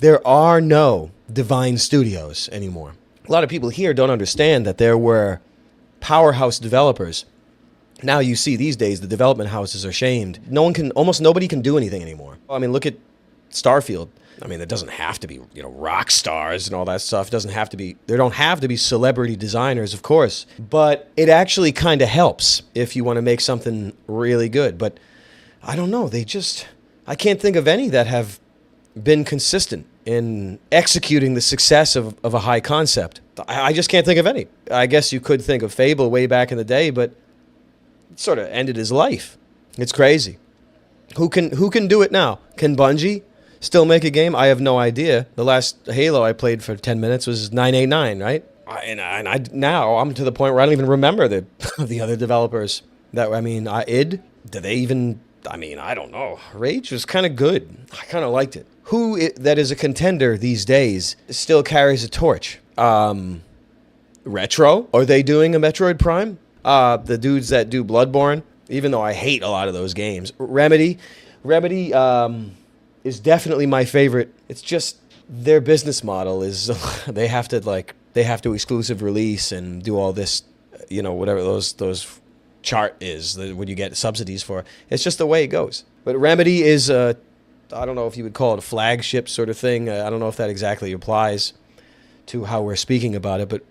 There are no divine studios anymore. A lot of people here don't understand that there were powerhouse developers. Now you see these days the development houses are shamed. Almost nobody can do anything anymore. I mean, look at Starfield. I mean, it doesn't have to be, rock stars and all that stuff. It doesn't have to be, there don't have to be celebrity designers, of course. But it actually kind of helps if you want to make something really good. But I don't know, I can't think of any that have been consistent in executing the success of a high concept. I just can't think of any. I guess you could think of Fable way back in the day, but it sort of ended his life. It's crazy. Who can do it now? Can Bungie still make a game? I have no idea. The last Halo I played for 10 minutes was 989, right? Now I'm to the point where I don't even remember the other developers. id? Did they even? I don't know. Rage was kind of good. I kind of liked it. That is a contender these days still carries a torch? Retro? Are they doing a Metroid Prime? The dudes that do Bloodborne, even though I hate a lot of those games. Remedy is definitely my favorite. It's just their business model is they have to exclusive release and do all this, whatever those chart is what you get subsidies for. It's just the way it goes. But Remedy is I don't know if you would call it a flagship sort of thing. I don't know if that exactly applies to how we're speaking about it, but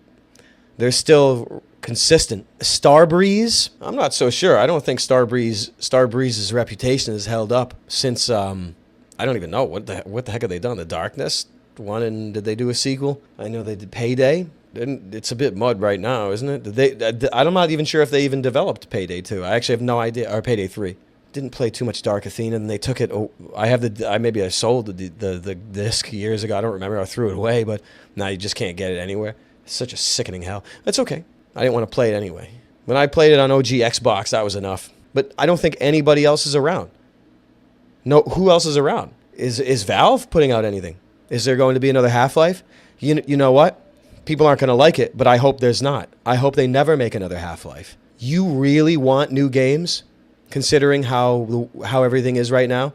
they're still consistent. Starbreeze, I'm not so sure. I don't think Starbreeze's reputation has held up since I don't even know what the heck have they done? The Darkness one, and did they do a sequel? I know they did Payday. It's a bit mud right now, isn't it? I'm not even sure if they even developed Payday 2. I actually have no idea. Or Payday 3. Didn't play too much Dark Athena, and they took it. I sold the disc years ago. I don't remember. I threw it away, but now you just can't get it anywhere. It's such a sickening hell. That's okay. I didn't want to play it anyway. When I played it on OG Xbox, that was enough. But I don't think anybody else is around. No, who else is around? Is Valve putting out anything? Is there going to be another Half-Life? You know what? People aren't going to like it, but I hope there's not. I hope they never make another Half-Life. You really want new games, considering how everything is right now?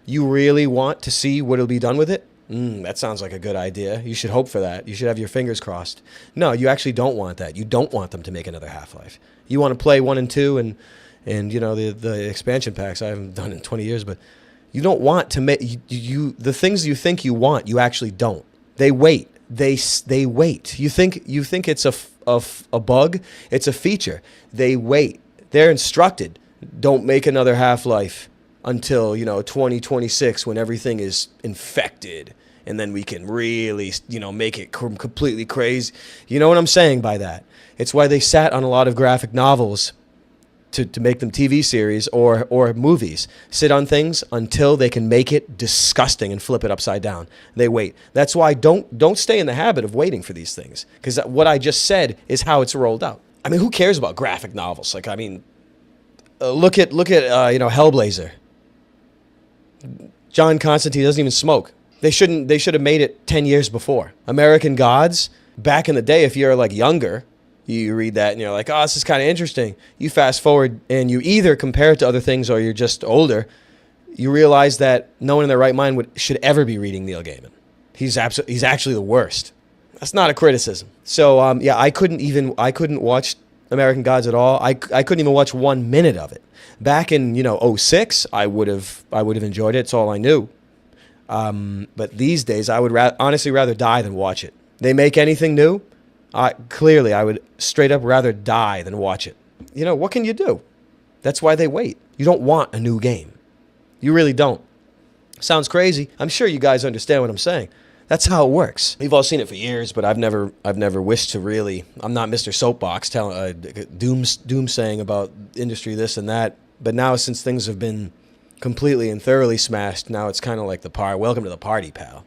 You really want to see what'll be done with it? That sounds like a good idea. You should hope for that. You should have your fingers crossed. No, you actually don't want that. You don't want them to make another Half-Life. You want to play 1 and 2 and the expansion packs I haven't done in 20 years, but you don't want to make the things you think you want, you actually don't. They wait. They wait. You think it's a bug? It's a feature. They wait. They're instructed. Don't make another Half-Life until 2026 when everything is infected, and then we can really make it completely crazy. You know what I'm saying by that? It's why they sat on a lot of graphic novels to make them TV series or movies. Sit on things until they can make it disgusting and flip it upside down. They wait. That's why don't stay in the habit of waiting for these things, because what I just said is how it's rolled out. I mean, who cares about graphic novels? Look at Hellblazer. John Constantine doesn't even smoke. They should have made it 10 years before. American Gods, back in the day, if you're younger, you read that and you're like, oh, this is kind of interesting. You fast forward and you either compare it to other things or you're just older. You realize that no one in their right mind should ever be reading Neil Gaiman. He's actually the worst. That's not a criticism. So I couldn't watch American Gods at all. I couldn't even watch 1 minute of it. Back in 06, I would have enjoyed it. It's all I knew. But these days, I would honestly rather die than watch it. They make anything new? Clearly, I would straight up rather die than watch it. What can you do? That's why they wait. You don't want a new game. You really don't. Sounds crazy. I'm sure you guys understand what I'm saying. That's how it works. We've all seen it for years, but I've never wished to really. I'm not Mr. Soapbox telling doomsaying about industry this and that. But now, since things have been completely and thoroughly smashed, now it's kind of like welcome to the party, pal.